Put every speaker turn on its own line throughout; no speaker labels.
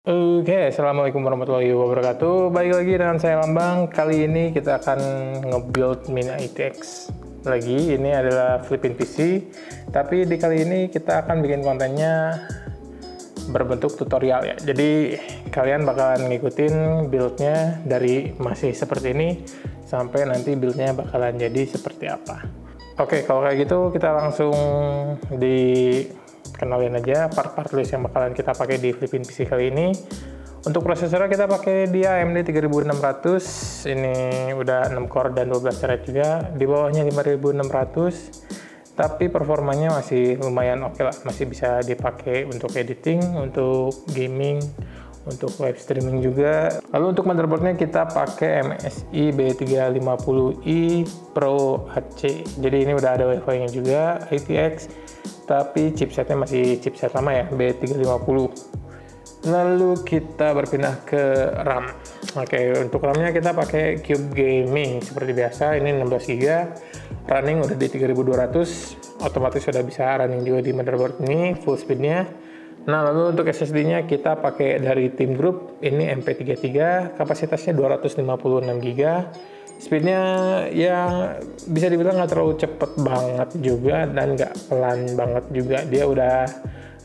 Oke, assalamualaikum warahmatullahi wabarakatuh. Balik lagi dengan saya Lambang. Kali ini kita akan nge-build Mini ITX lagi. Ini adalah flipping PC, tapi di kali ini kita akan bikin kontennya berbentuk tutorial ya. Jadi kalian bakalan ngikutin build-nya dari masih seperti ini sampai nanti build-nya bakalan jadi seperti apa. Oke, kalau kayak gitu kita langsung kenalin aja part-part list yang bakalan kita pakai di flipping PC kali ini. Untuk prosesornya kita pakai di AMD 3600. Ini udah 6 core dan 12 thread juga. Di bawahnya 5600. Tapi performanya masih lumayan oke lah, masih bisa dipakai untuk editing, untuk gaming, untuk live streaming juga. Lalu untuk motherboardnya kita pakai MSI B350i Pro AC. Jadi ini udah ada WiFi-nya juga, ITX, tapi chipsetnya masih chipset lama ya, B350. Lalu kita berpindah ke RAM. Oke, untuk RAM-nya kita pakai Cube Gaming seperti biasa. Ini 16GB, running udah di 3200, otomatis sudah bisa running juga di motherboard ini, full speednya. Nah, lalu untuk SSD-nya kita pakai dari Team Group, ini MP33, kapasitasnya 256GB. Speednya ya bisa dibilang nggak terlalu cepet banget juga dan nggak pelan banget juga. Dia udah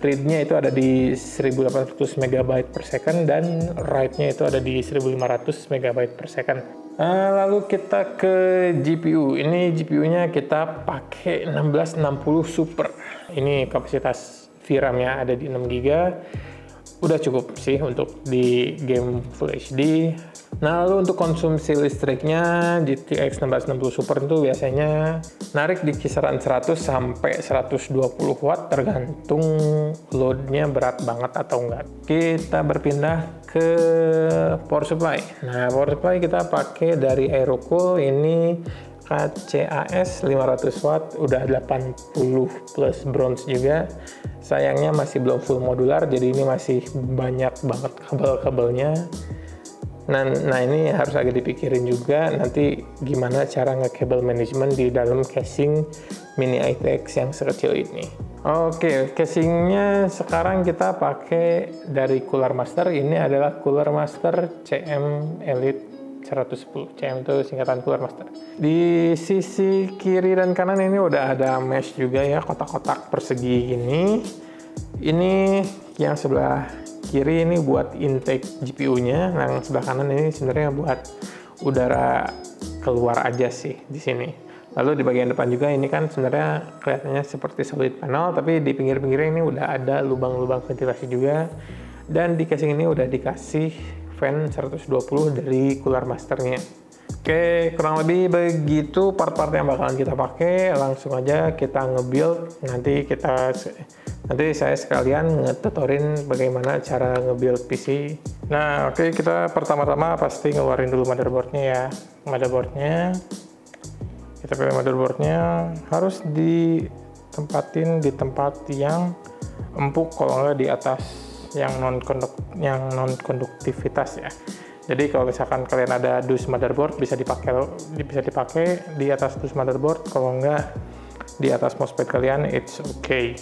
read-nya itu ada di 1800 MB per second dan write-nya itu ada di 1500 MB per second. Lalu kita ke GPU. Ini GPU-nya kita pakai 1660 Super. Ini kapasitas VRAM-nya ada di 6GB. Udah cukup sih untuk di game Full HD. Nah, lalu untuk konsumsi listriknya GTX 1660 Super itu biasanya narik di kisaran 100 sampai 120 watt tergantung loadnya berat banget atau enggak. Kita berpindah ke power supply. Nah, power supply kita pakai dari Aerocool, ini KCAS 500 watt, udah 80 plus bronze juga. Sayangnya masih belum full modular, jadi ini masih banyak banget kabel-kabelnya. Nah, ini harus agak dipikirin juga nanti gimana cara nge-cable management di dalam casing Mini ITX yang sekecil ini. Oke, casingnya sekarang kita pakai dari Cooler Master. Ini adalah Cooler Master CM Elite 110. CM itu singkatan Cooler Master. Di sisi kiri dan kanan ini udah ada mesh juga ya, kotak-kotak persegi ini. Ini yang sebelah kiri ini buat intake GPU-nya, yang sebelah kanan ini sebenarnya buat udara keluar aja sih di sini. Lalu di bagian depan juga ini kan sebenarnya kelihatannya seperti solid panel, tapi di pinggir-pinggirnya ini udah ada lubang-lubang ventilasi juga. Dan di casing ini udah dikasih fan 120 dari Cooler Masternya. Oke, kurang lebih begitu part-part yang bakalan kita pakai. Langsung aja kita nge-build. Nanti saya sekalian nge-tutorin bagaimana cara nge-build PC. Nah, oke, kita pertama-tama pasti ngeluarin dulu motherboardnya ya. Motherboardnya, kita pilih motherboardnya harus ditempatin di tempat yang empuk, kalau nggak di atas yang non-konduktivitas ya. Jadi kalau misalkan kalian ada dus motherboard bisa dipakai di atas dus motherboard, kalau nggak di atas mousepad kalian, it's okay.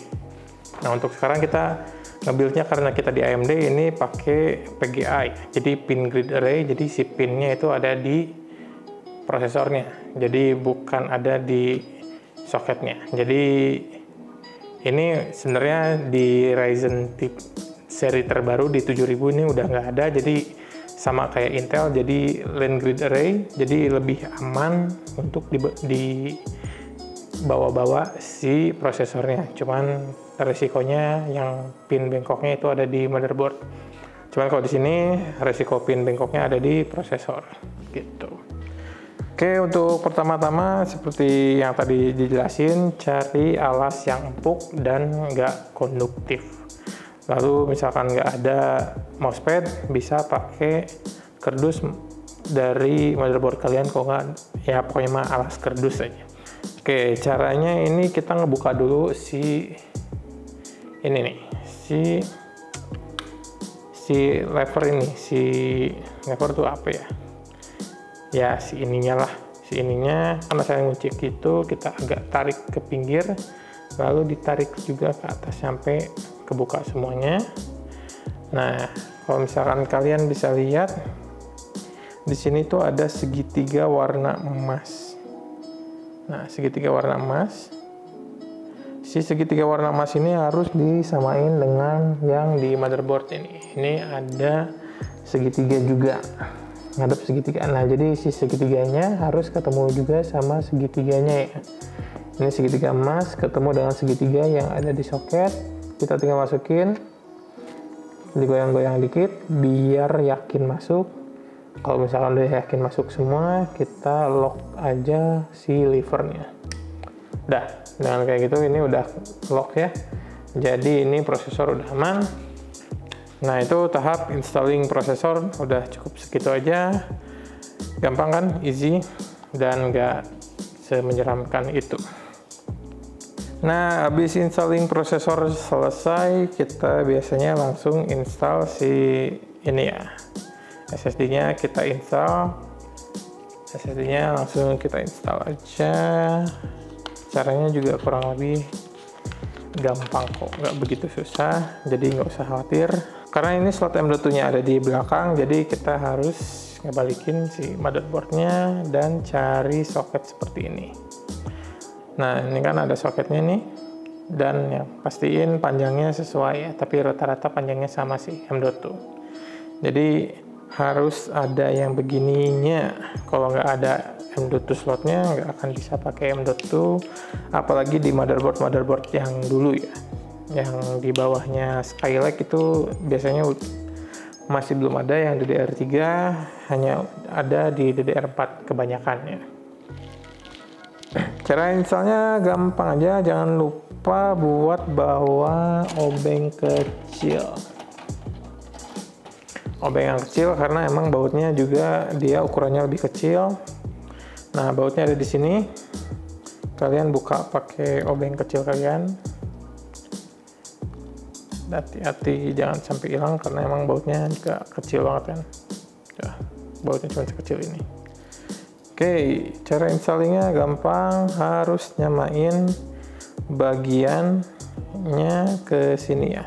Nah, untuk sekarang kita nge-build-nya karena kita di AMD ini pakai PGA, jadi pin grid array, jadi si pinnya itu ada di prosesornya, jadi bukan ada di soketnya. Jadi ini sebenarnya di Ryzen seri terbaru di 7000 ini udah nggak ada, jadi sama kayak Intel, jadi line grid array, jadi lebih aman untuk dibawa-bawa si prosesornya. Cuman resikonya yang pin bengkoknya itu ada di motherboard. Cuman kalau di sini resiko pin bengkoknya ada di prosesor gitu. Oke, untuk pertama-tama seperti yang tadi dijelasin, cari alas yang empuk dan nggak konduktif. Lalu misalkan nggak ada mousepad, bisa pakai kardus dari motherboard kalian, kalau nggak ya pokoknya mah alas kardus aja. Oke, caranya ini kita ngebuka dulu si lever ini. Si lever tuh apa ya? Ya si ininya lah, si ininya. Karena saya ngunci gitu, kita agak tarik ke pinggir, lalu ditarik juga ke atas sampai kebuka semuanya. Nah, Kalau misalkan kalian bisa lihat di sini tuh ada segitiga warna emas. Nah, segitiga warna emas. Si segitiga warna emas ini harus disamain dengan yang di motherboard ini. Ini ada segitiga juga, ngadep segitiga. Nah, jadi si segitiganya harus ketemu juga sama segitiganya ya. Ini segitiga emas ketemu dengan segitiga yang ada di soket. Kita tinggal masukin, digoyang-goyang dikit biar yakin masuk. Kalau misalkan udah yakin masuk semua, kita lock aja si levernya. Dah, dengan kayak gitu ini udah lock ya. Jadi ini prosesor udah aman. Nah, itu tahap installing prosesor udah cukup segitu aja. Gampang kan, easy, dan nggak semenyeramkan itu. Nah, habis installing prosesor selesai, kita biasanya langsung install si ini ya. SSD-nya kita install. SSD-nya langsung kita install aja. Caranya juga kurang lebih gampang kok, nggak begitu susah, jadi nggak usah khawatir. Karena ini slot M.2-nya ada di belakang, jadi kita harus ngebalikin si motherboardnya dan cari soket seperti ini. Nah, ini kan ada soketnya nih, dan ya, pastiin panjangnya sesuai ya, tapi rata-rata panjangnya sama sih M.2. Jadi harus ada yang begininya. Kalau nggak ada M.2 slotnya, nggak akan bisa pakai M.2, apalagi di motherboard yang dulu ya, yang di bawahnya Skylake itu biasanya masih belum ada, yang DDR3 hanya ada di DDR4 kebanyakan ya. Cara installnya gampang aja, jangan lupa buat bawa obeng kecil. Obeng yang kecil karena emang bautnya juga dia ukurannya lebih kecil. Nah, bautnya ada di sini. Kalian buka pakai obeng kecil kalian. Hati-hati jangan sampai hilang karena emang bautnya juga kecil banget kan. Ya, bautnya cuma sekecil ini. Oke, cara installingnya gampang. Harus nyamain bagiannya ke sini ya.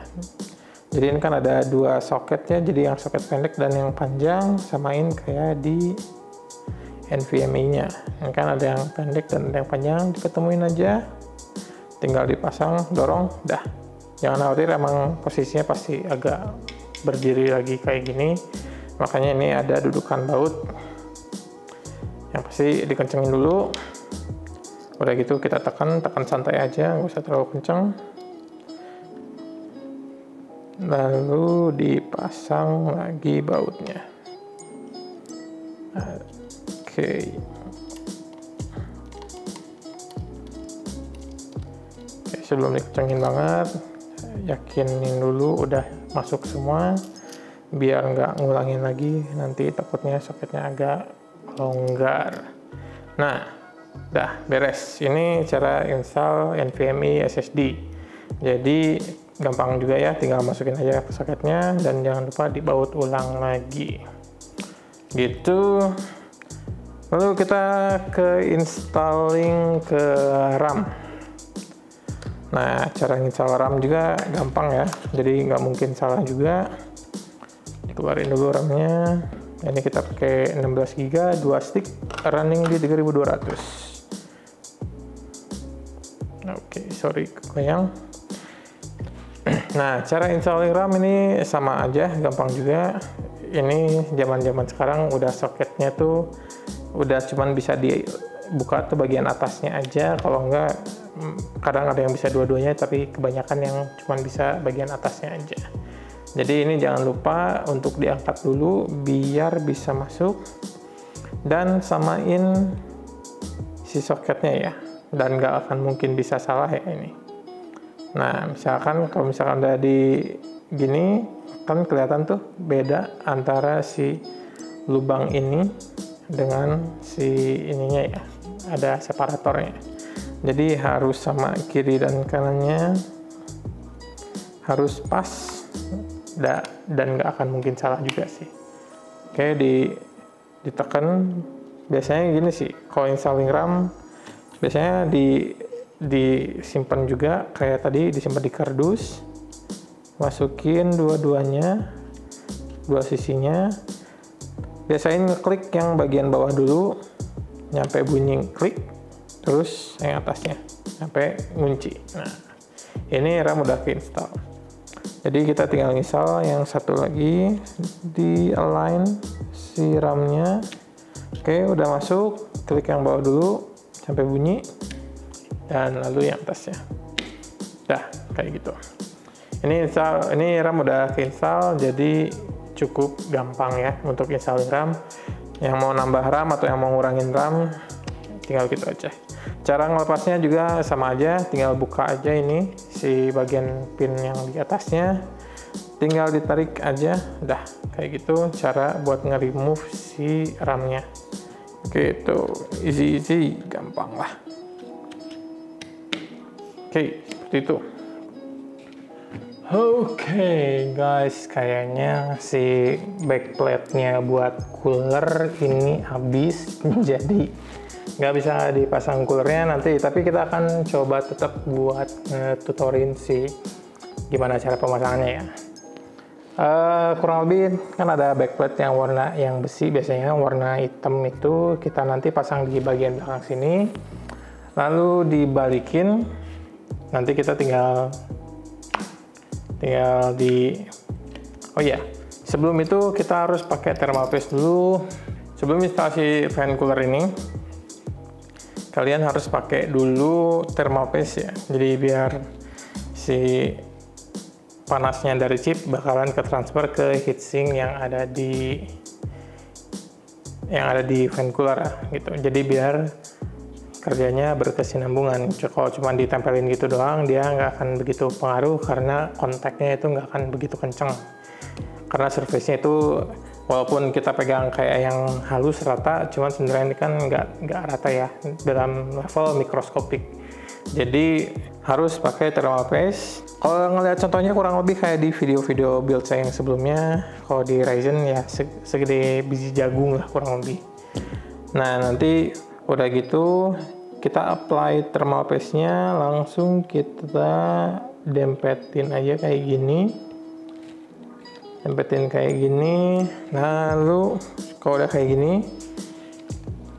Jadi ini kan ada dua soket ya, jadi yang soket pendek dan yang panjang samain kayak di NVMe-nya. Ini kan ada yang pendek dan ada yang panjang, diketemuin aja, tinggal dipasang, dorong, dah. Jangan khawatir, emang posisinya pasti agak berdiri lagi kayak gini, makanya ini ada dudukan baut. Yang pasti dikencengin dulu, udah gitu kita tekan santai aja, nggak usah terlalu kenceng. Lalu dipasang lagi bautnya. Oke. Sebelum dikencengin banget, yakinin dulu udah masuk semua, biar nggak ngulangin lagi, nanti takutnya soketnya agak longgar. Nah, dah beres. Ini cara install NVMe SSD. Jadi gampang juga ya, tinggal masukin aja ke soketnya dan jangan lupa dibaut ulang lagi gitu. Lalu kita ke installing ke RAM. Nah, cara install RAM juga gampang ya, jadi nggak mungkin salah juga. Dikeluarin dulu RAM-nya. Ini kita pakai 16 GB 2 stick, running di 3200. Oke, sorry kegoyang. Nah, cara installing RAM ini sama aja, gampang juga. Ini zaman-zaman sekarang udah soketnya tuh udah cuman bisa dibuka tuh bagian atasnya aja. Kalau enggak, kadang ada yang bisa dua-duanya, tapi kebanyakan yang cuman bisa bagian atasnya aja. Jadi ini jangan lupa untuk diangkat dulu biar bisa masuk, dan samain si soketnya ya, dan nggak akan mungkin bisa salah ya ini. Nah, misalkan kalau misalkan udah di gini, kan kelihatan tuh beda antara si lubang ini dengan si ininya ya, ada separatornya. Jadi harus sama kiri dan kanannya, harus pas, dan nggak akan mungkin salah juga sih. Oke, ditekan. Biasanya gini sih, kalau installing RAM biasanya disimpan juga kayak tadi, disimpan di kardus, masukin dua-duanya, dua sisinya. Biasain ngeklik yang bagian bawah dulu, nyampe bunyi klik, terus yang atasnya sampai ngunci. Nah, ini RAM udah keinstall. Jadi kita tinggal install yang satu lagi, di align si RAM-nya. Oke, udah masuk, klik yang bawah dulu sampai bunyi, dan lalu yang atasnya. Dah, kayak gitu. Ini RAM udah keinstall, jadi cukup gampang ya untuk install RAM. Yang mau nambah RAM atau yang mau ngurangin RAM, tinggal gitu aja. Cara ngelepasnya juga sama aja, tinggal buka aja ini si bagian pin yang di atasnya, tinggal ditarik aja, udah kayak gitu cara buat nge-remove si RAM-nya. Gitu, easy, gampang lah. Oke, seperti itu. Oke guys, kayaknya si backplate-nya buat cooler ini habis, jadi nggak bisa dipasang coolernya nanti, tapi kita akan coba tetap buat tutorin si gimana cara pemasangannya ya. Kurang lebih kan ada backplate yang warna yang besi, biasanya warna hitam itu kita nanti pasang di bagian belakang sini, lalu dibalikin, nanti kita tinggal oh ya, sebelum itu kita harus pakai thermal paste dulu. Sebelum instalasi fan cooler ini, kalian harus pakai dulu thermal paste ya, jadi biar si panasnya dari chip bakalan ke transfer ke heatsink yang ada di fan cooler gitu. Jadi biar kerjanya berkesinambungan. Kalau cuma ditempelin gitu doang, dia nggak akan begitu pengaruh karena kontaknya itu nggak akan begitu kenceng. Karena surface-nya itu walaupun kita pegang kayak yang halus rata, cuman sebenarnya ini kan nggak rata ya dalam level mikroskopik. Jadi harus pakai thermal paste. Kalau ngelihat contohnya kurang lebih kayak di video-video build saya yang sebelumnya, kalau di Ryzen ya segede biji jagung lah kurang lebih. Nah nanti udah gitu kita apply thermal paste-nya, langsung kita dempetin aja kayak gini. Lalu kalau udah kayak gini,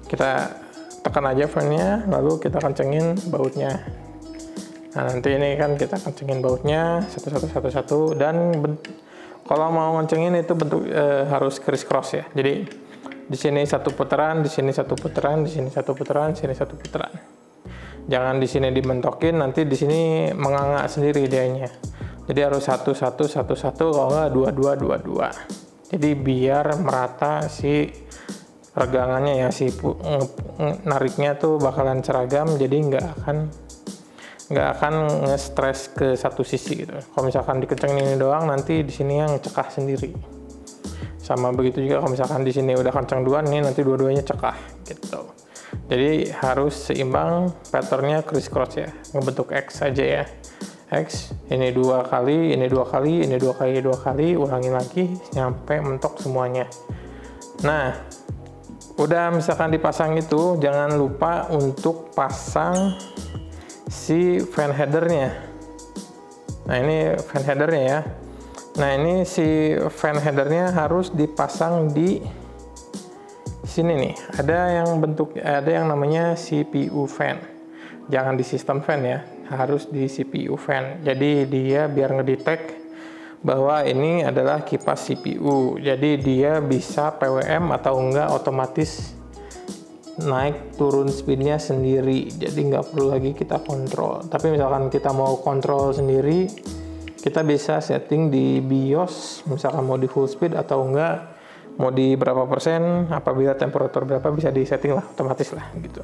kita tekan aja fan-nya, lalu kita kencengin bautnya. Nah nanti ini kan kita kencengin bautnya satu, dan kalau mau kencengin itu bentuk harus criss-cross ya. Jadi di sini satu putaran, di sini satu putaran, di sini satu putaran, di sini satu putaran. Jangan di sini dimentokin, nanti di sini menganga sendiri dianya. Jadi harus satu, kalau nggak dua. Jadi biar merata si regangannya ya, si nariknya tuh bakalan seragam, jadi nggak akan nge-stress ke satu sisi gitu. Kalau misalkan dikencengin ini doang, nanti di sini yang cekah sendiri. Sama begitu juga kalau misalkan di sini udah kencang duluan, nih nanti dua-duanya cekah gitu. Jadi harus seimbang, patternnya criss-cross ya, ngebentuk X aja ya. X, ini 2 kali, ini 2 kali, ini 2 kali, ulangin lagi nyampe mentok semuanya. Nah, udah misalkan dipasang itu, jangan lupa untuk pasang si fan headernya. Nah ini fan headernya ya. Nah ini si fan headernya harus dipasang di sini nih. Ada yang namanya CPU fan. Jangan di system fan ya, harus di CPU fan. Jadi dia biar ngedetect bahwa ini adalah kipas CPU. Jadi dia bisa PWM atau enggak otomatis naik turun speednya sendiri. Jadi nggak perlu lagi kita kontrol. Tapi misalkan kita mau kontrol sendiri, kita bisa setting di BIOS, misalkan mau di full speed atau enggak, mau di berapa persen, apabila temperatur berapa bisa disetting lah, otomatis lah gitu.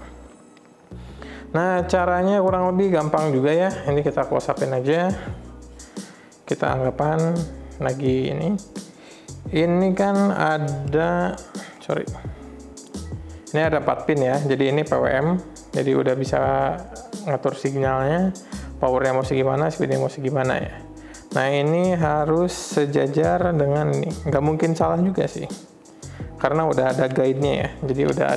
Nah caranya kurang lebih gampang juga ya. Ini kita close upin aja. Kita anggapan lagi ini kan ada, ini ada 4 pin ya. Jadi ini PWM, jadi udah bisa ngatur sinyalnya, powernya mau segimana, speednya mau segimana ya. Nah ini harus sejajar dengan ini, nggak mungkin salah juga sih, karena udah ada guide-nya ya. Jadi udah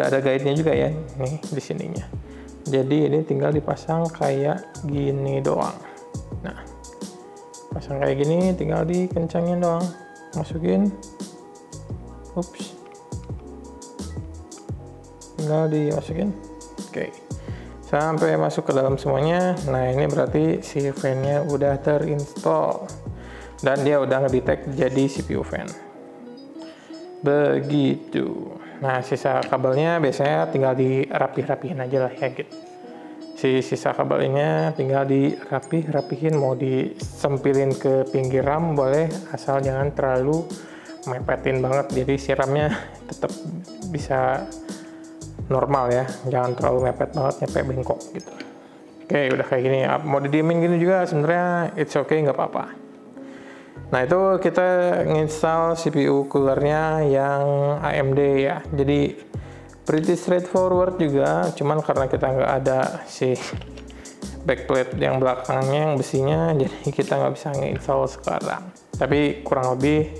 ada guide-nya juga ya, nih di sininya. Jadi ini tinggal dipasang kayak gini doang. Nah pasang kayak gini, tinggal dikencangin doang, masukin, ups, tinggal dimasukin, oke, sampai masuk ke dalam semuanya. Nah ini berarti si fan-nya udah terinstall dan dia udah ngedetect jadi CPU fan, begitu. Nah sisa kabelnya biasanya tinggal dirapih-rapihin aja lah ya gitu. Si sisa kabelnya tinggal rapihin, mau disempilin ke pinggir RAM boleh, asal jangan terlalu mepetin banget, jadi siramnya tetap bisa normal ya, jangan terlalu mepet banget nyampe bengkok gitu. Oke, udah kayak gini, mau didiemin gini juga sebenarnya it's okay, nggak apa-apa. Nah itu kita nginstal CPU coolernya yang AMD ya, jadi pretty straightforward juga, cuman karena kita nggak ada si backplate yang belakangnya yang besinya, jadi kita nggak bisa nge-install sekarang. Tapi kurang lebih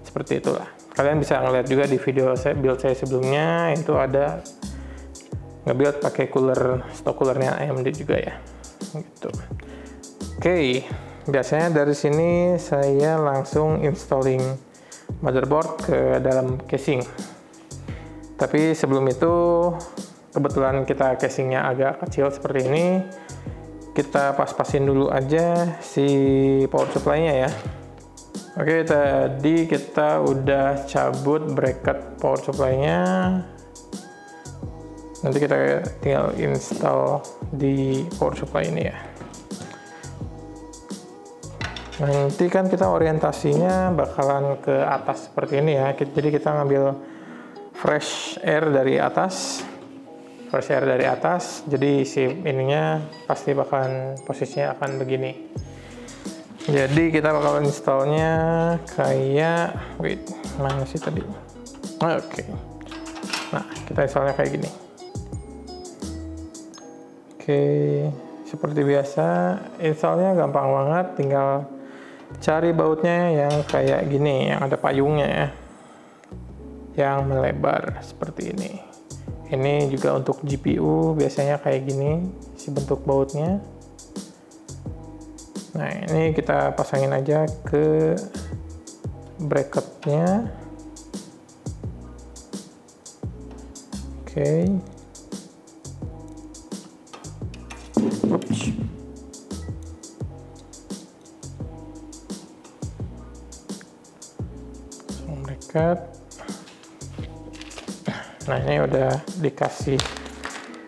seperti itulah. Kalian bisa ngeliat juga di video build saya sebelumnya, itu ada nge-build pakai stok coolernya AMD juga ya. Gitu. Oke, biasanya dari sini saya langsung installing motherboard ke dalam casing. Tapi sebelum itu, kebetulan kita casingnya agak kecil seperti ini, kita pas-pasin dulu aja si power supply-nya ya. Oke, tadi kita udah cabut bracket power supply-nya. Nanti kita tinggal install di power supply ini ya. Nanti kan kita orientasinya bakalan ke atas seperti ini ya. Jadi kita ngambil fresh air dari atas, jadi si ininya pasti bakalan posisinya akan begini. Jadi kita bakalan installnya kayak, wait, mana sih tadi? Oke. Nah, kita installnya kayak gini. Oke, seperti biasa, installnya gampang banget, tinggal cari bautnya yang kayak gini, yang ada payungnya ya, yang melebar seperti ini. Ini juga untuk GPU biasanya kayak gini si bentuk bautnya. Nah ini kita pasangin aja ke bracketnya. Oke. Ups. Bracket. Nah ini udah dikasih,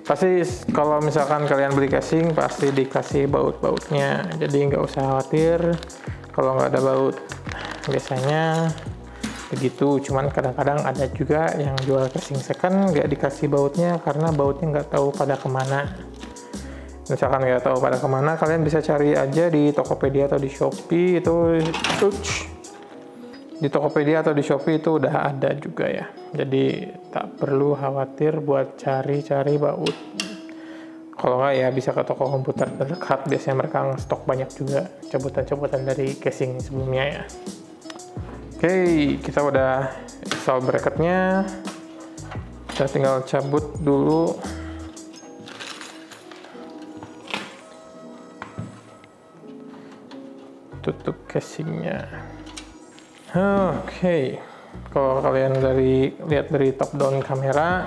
pasti kalau misalkan kalian beli casing pasti dikasih baut-bautnya, jadi nggak usah khawatir kalau nggak ada baut. Biasanya begitu, cuman kadang-kadang ada juga yang jual casing second nggak dikasih bautnya karena bautnya nggak tahu pada kemana. Misalkan nggak tahu pada kemana, kalian bisa cari aja di Tokopedia atau di Shopee, di Tokopedia atau di Shopee itu udah ada juga ya. Jadi tak perlu khawatir buat cari-cari baut. Kalau nggak ya bisa ke toko komputer terdekat, biasanya mereka stok banyak juga cabutan-cabutan dari casing sebelumnya ya. Oke, kita udah install bracketnya. Kita tinggal cabut dulu. Tutup casingnya. Oke, kalau kalian lihat dari top down kamera,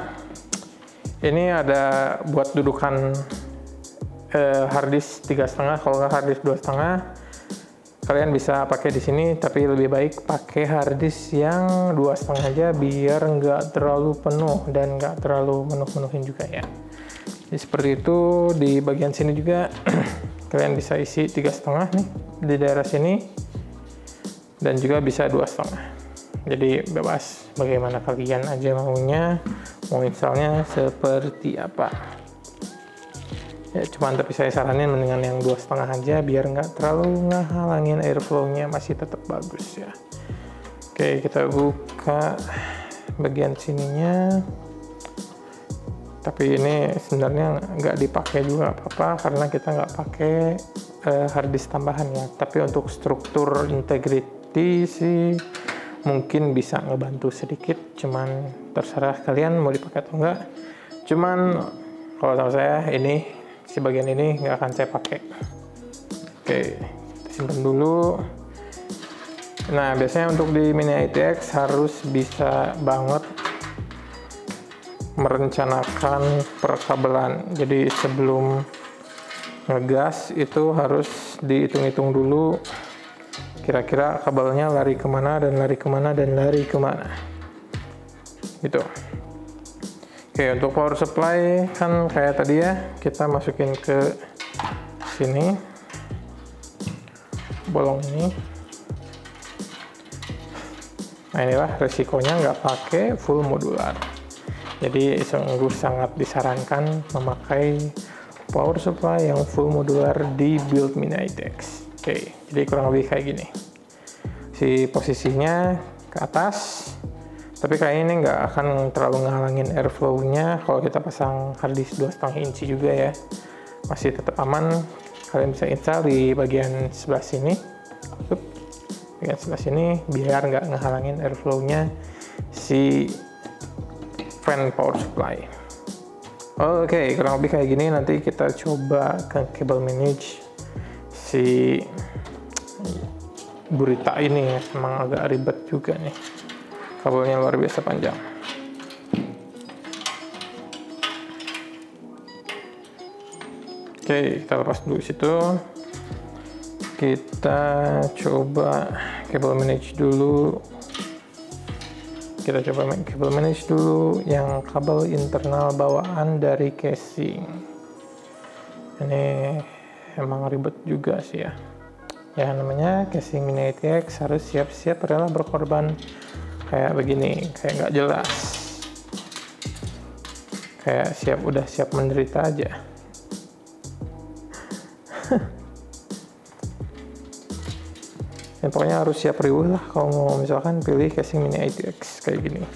ini ada buat dudukan harddisk 3,5, kalau nggak harddisk 2,5, kalian bisa pakai di sini. Tapi lebih baik pakai harddisk yang 2,5 aja biar nggak terlalu penuh dan nggak terlalu menuhin juga ya. Jadi seperti itu. Di bagian sini juga kalian bisa isi 3,5 nih di daerah sini. Dan juga bisa 2,5. Jadi bebas bagaimana kalian aja maunya, mau installnya seperti apa ya. Cuman tapi saya saranin mendingan yang 2,5 aja biar nggak terlalu ngehalangin airflow-nya, masih tetap bagus ya. Oke, kita buka bagian sininya. Tapi ini sebenarnya nggak dipakai juga apa-apa karena kita nggak pakai harddisk tambahan ya. Tapi untuk struktur integrity sih mungkin bisa ngebantu sedikit, cuman terserah kalian mau dipakai atau enggak. Cuman kalau sama saya ini si bagian ini nggak akan saya pakai. Oke, simpan dulu. Nah, biasanya untuk di Mini ITX harus bisa banget merencanakan perkabelan. Jadi sebelum ngegas itu harus dihitung-hitung dulu kira-kira kabelnya lari kemana dan lari kemana dan lari kemana gitu. Oke, untuk power supply kan kayak tadi ya, kita masukin ke sini bolong ini. Nah, inilah resikonya nggak pakai full modular. Jadi sungguh sangat disarankan memakai power supply yang full modular di build Mini ITX. Oke, jadi kurang lebih kayak gini. Si posisinya ke atas, tapi kayaknya ini nggak akan terlalu ngehalangin airflow-nya kalau kita pasang harddisk 2,5 inci juga ya. Masih tetap aman. Kalian bisa install di bagian sebelah sini. Bagian sebelah sini biar nggak ngehalangin airflow-nya si fan power supply. Oke, kurang lebih kayak gini. Nanti kita coba ke cable manage si gurita ini ya. Emang agak ribet juga nih, kabelnya luar biasa panjang. Oke, kita lepas dulu situ. Kita coba cable manage dulu. Kita coba cable manage dulu yang kabel internal bawaan dari casing. Ini emang ribet juga sih ya. Ya namanya casing Mini ITX harus siap-siap rela berkorban kayak begini, kayak nggak jelas. Kayak udah siap menderita aja. Ya, pokoknya harus siap riuh lah kalau mau misalkan pilih casing Mini ITX kayak gini.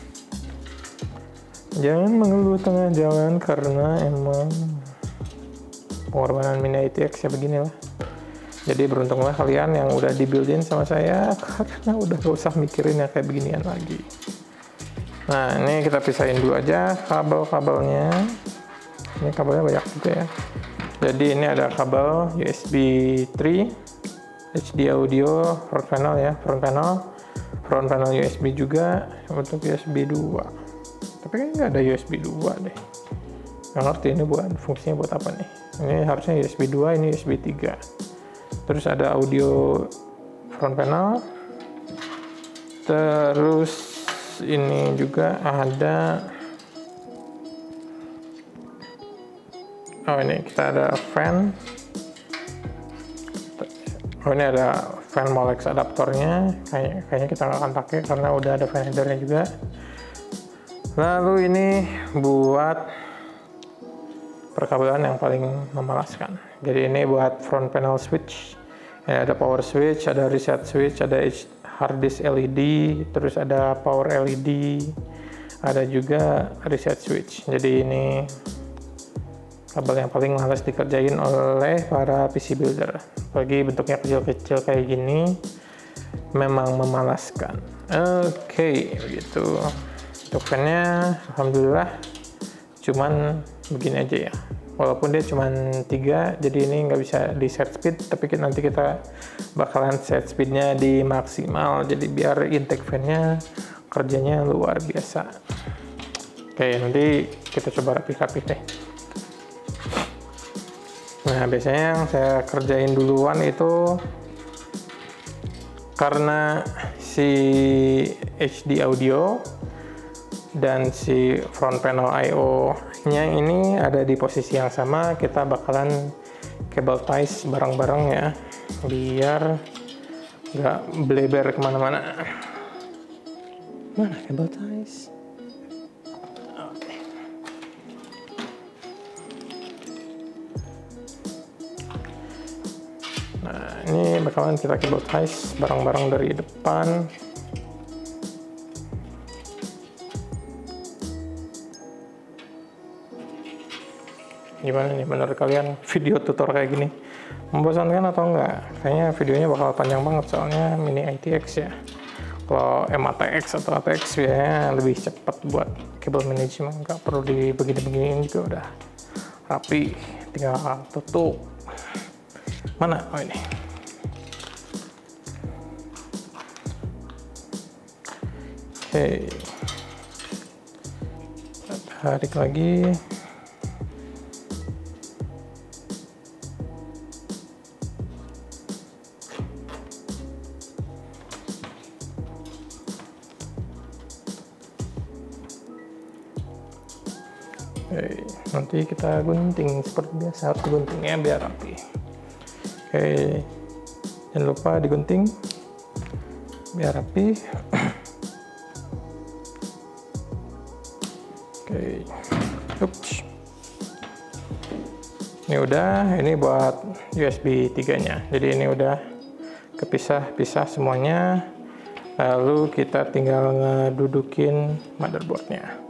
Jangan mengeluh tengah jalan karena emang pengorbanan Mini ITX ya beginilah. Jadi beruntunglah kalian yang udah dibuildin sama saya karena udah gak usah mikirin yang kayak beginian lagi. Nah, ini kita pisahin dulu aja kabel-kabelnya. Ini kabelnya banyak juga ya. Jadi ini ada kabel USB 3, HD audio, front panel ya, front panel USB juga untuk USB 2. Tapi kayaknya nggak ada USB 2 deh. Nggak ngerti ini fungsinya buat apa nih. Ini harusnya USB 2, ini USB 3. Terus ada audio front panel. Terus ini juga ada, oh ini kita ada fan. Oh, ini ada fan Molex adaptornya. Kayaknya kita nggak akan pakai karena udah ada fan headernya juga. Lalu ini buat perkabelan yang paling memalaskan. Jadi ini buat front panel switch. Ini ada power switch, ada reset switch, ada hard disk LED, terus ada power LED, ada juga reset switch. Jadi ini kabel yang paling males dikerjain oleh para PC builder. Apalagi bentuknya kecil-kecil kayak gini, memang memalaskan. Oke, begitu. Untuk fan-nya, alhamdulillah, cuman begini aja ya. Walaupun dia cuman 3, jadi ini nggak bisa di set speed, tapi nanti kita bakalan set speednya di maksimal. Jadi biar intake fan-nya kerjanya luar biasa. Oke, nanti kita coba rapih-rapih deh. Nah, biasanya yang saya kerjain duluan itu karena si HD audio dan si front panel I/O-nya ini ada di posisi yang sama, kita bakalan cable ties bareng-bareng ya, biar nggak bleber kemana-mana. Mana cable ties? Nah, ini bakalan kita cable ties bareng-bareng dari depan. Gimana nih menurut kalian video tutor kayak gini? Membosankan atau enggak? Kayaknya videonya bakal panjang banget soalnya Mini ITX ya. Kalau MATX atau ATX biasanya lebih cepat buat cable management, nggak perlu dibegini-beginiin juga udah rapi, tinggal tutup. Mana? Oh ini. Oke, tarik lagi. Oke, nanti kita gunting seperti biasa, harus guntingnya biar rapi. Oke, jangan lupa digunting biar rapi. Oke, ups. Ini udah, ini buat USB 3-nya. Jadi ini udah kepisah-pisah semuanya. Lalu kita tinggal ngedudukin motherboardnya.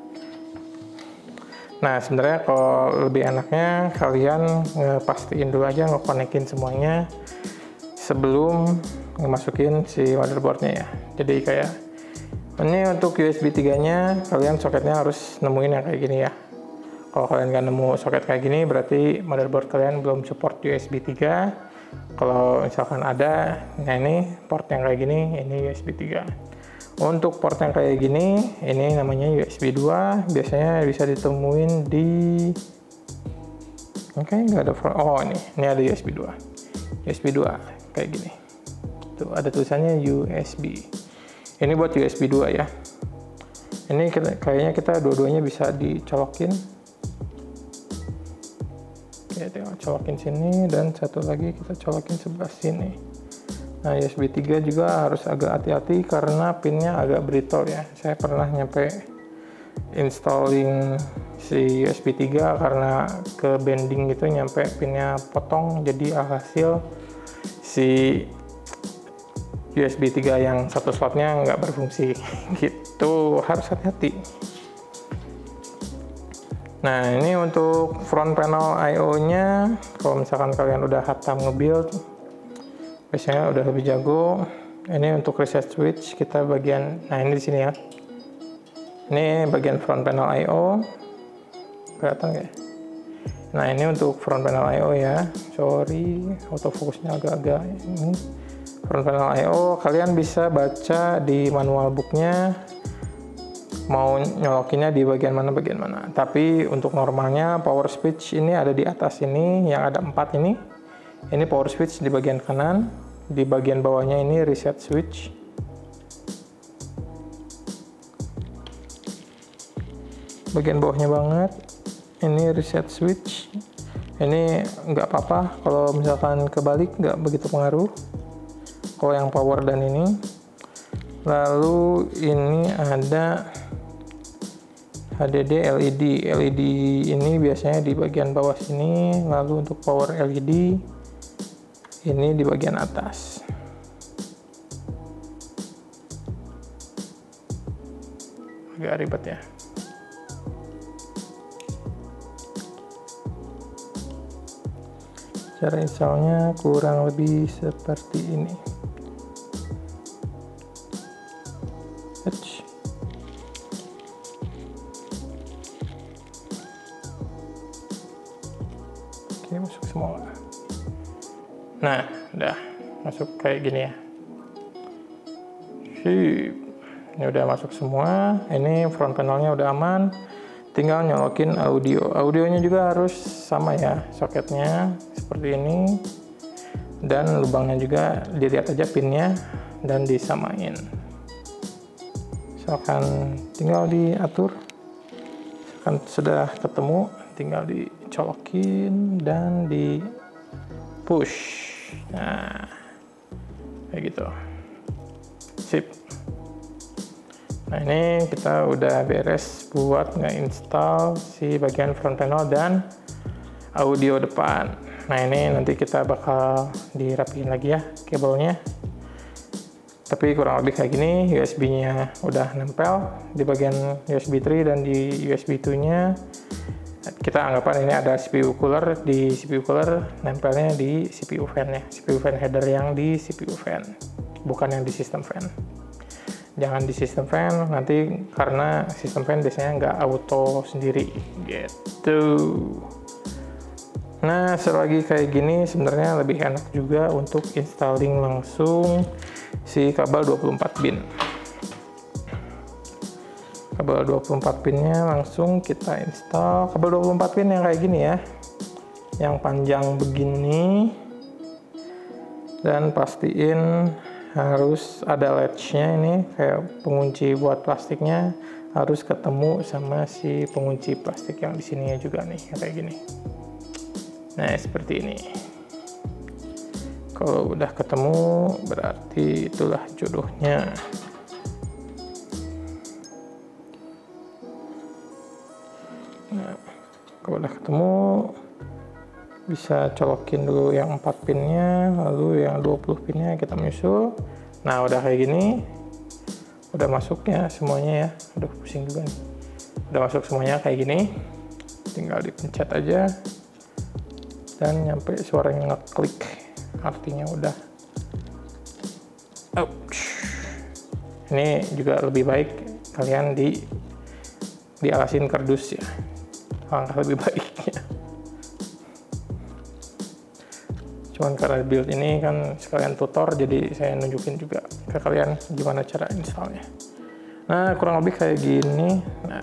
Nah, sebenarnya kalau lebih enaknya kalian pastiin dulu aja ngekonekin semuanya sebelum ngemasukin si motherboardnya ya. Jadi kayak ini untuk USB 3-nya kalian soketnya harus nemuin yang kayak gini ya. Kalau kalian nggak nemu soket kayak gini berarti motherboard kalian belum support USB 3. Kalau misalkan ada, nah ini port yang kayak gini, ini USB 3. Untuk port yang kayak gini, ini namanya USB 2, biasanya bisa ditemuin di... Oke, nggak ada... Oh, ini ada USB 2. USB 2, kayak gini. Tuh, ada tulisannya USB. Ini buat USB 2 ya. Ini kayaknya kita dua-duanya bisa dicolokin. Oke, tinggal colokin sini, dan satu lagi kita colokin sebelah sini. Nah, USB 3 juga harus agak hati-hati karena pinnya agak brittle ya. Saya pernah nyampe installing si USB 3 karena ke bending gitu, nyampe pinnya potong, jadi alhasil si USB 3 yang satu slotnya nggak berfungsi gitu, harus hati-hati. Nah, ini untuk front panel I/O nya, kalau misalkan kalian udah hatam nge-build, biasanya udah lebih jago. Ini untuk reset switch kita bagian, nah ini di sini ya. Ini bagian front panel I/O, kelihatan nggak? Nah, ini untuk front panel I/O ya. Sorry, autofocusnya agak-agak ini. Front panel I/O kalian bisa baca di manual booknya mau nyolokinnya di bagian mana. Tapi untuk normalnya power switch ini ada di atas ini yang ada 4 ini. Ini power switch di bagian kanan, di bagian bawahnya ini reset switch. Bagian bawahnya banget, ini reset switch. Ini nggak apa-apa, kalau misalkan kebalik nggak begitu pengaruh. Kalau yang power dan ini. Lalu ini ada HDD LED. LED ini biasanya di bagian bawah sini. Lalu untuk power LED ini di bagian atas. Agak ribet ya. Cara installnya kurang lebih seperti ini. Oke, masuk semua. Nah, udah masuk kayak gini ya. Ini udah masuk semua. Ini front panelnya udah aman. Tinggal nyolokin audio. Audionya juga harus sama ya, soketnya seperti ini. Dan lubangnya juga dilihat aja pinnya dan disamain. Misalkan tinggal diatur. Misalkan sudah ketemu, tinggal dicolokin dan di push. Nah, kayak gitu. Sip. Nah, ini kita udah beres buat nge-install si bagian front panel dan audio depan. Nah, ini nanti kita bakal dirapiin lagi ya kabelnya. Tapi kurang lebih kayak gini, USB-nya udah nempel di bagian USB 3 dan di USB 2-nya. Kita anggapan ini ada CPU cooler, di CPU cooler nempelnya di CPU fan ya. CPU fan header yang di CPU fan, bukan yang di system fan. Jangan di system fan, nanti karena system fan biasanya nggak auto sendiri gitu. Nah, selagi kayak gini sebenarnya lebih enak juga untuk installing langsung si kabel 24 bin. kabel 24 pinnya langsung kita install. Kabel 24 pin yang kayak gini ya, yang panjang begini, dan pastiin harus ada latchnya. Ini kayak pengunci buat plastiknya harus ketemu sama si pengunci plastik yang di sininya juga nih, kayak gini. Nah seperti ini. Kalau udah ketemu berarti itulah jodohnya. Nah, kalau udah ketemu bisa colokin dulu yang 4 pinnya, lalu yang 20 pinnya kita menyusul. Nah udah kayak gini, udah masuknya semuanya ya. Udah pusing juga nih. Udah masuk semuanya kayak gini, tinggal dipencet aja dan nyampe suara yang ngeklik, artinya udah. Ini juga lebih baik kalian dialasin kardus ya, langkah lebih baiknya. Cuman karena build ini kan sekalian tutor, jadi saya nunjukin juga ke kalian gimana cara installnya. Nah kurang lebih kayak gini. Nah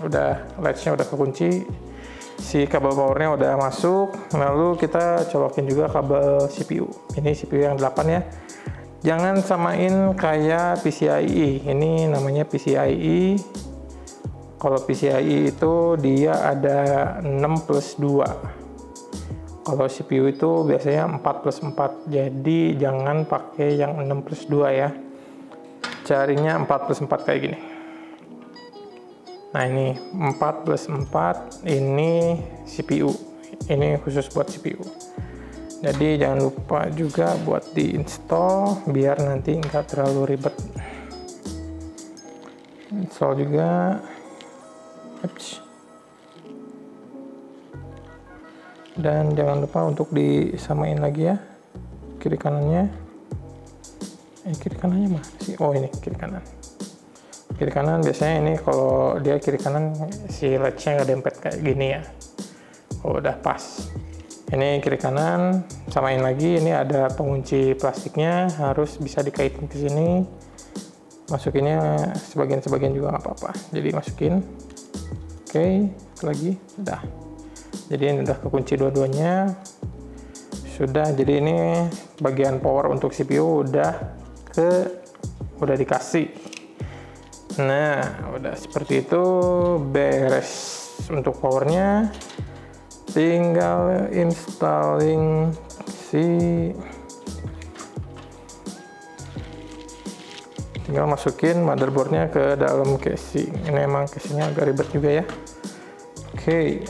udah latchnya udah kekunci, si kabel powernya udah masuk. Lalu kita colokin juga kabel CPU. Ini CPU yang 8 ya. Jangan samain kayak PCIe. Ini namanya PCIe. Kalau PCIe itu dia ada 6+2. Kalau CPU itu biasanya 4+4. Jadi jangan pakai yang 6+2 ya. Carinya 4+4 kayak gini. Nah ini 4+4, ini CPU. Ini khusus buat CPU. Jadi jangan lupa juga buat diinstal biar nanti nggak terlalu ribet. Install juga. Dan jangan lupa untuk disamain lagi ya kiri kanannya. Kiri kanannya mana sih? Oh ini kiri kanan. Kiri kanan biasanya ini kalau dia kiri kanan si latchnya nggak dempet kayak gini ya. Kalau udah pas. Ini kiri kanan, samain lagi. Ini ada pengunci plastiknya, harus bisa dikaitin ke sini. Masukinnya sebagian-sebagian juga nggak apa-apa. Jadi masukin. Oke, lagi udah. Jadi ini udah kekunci dua-duanya. Sudah. Jadi ini bagian power untuk CPU udah dikasih. Nah, udah seperti itu, beres untuk powernya. Tinggal installing tinggal masukin motherboardnya ke dalam casing. Ini emang casingnya agak ribet juga ya. Oke.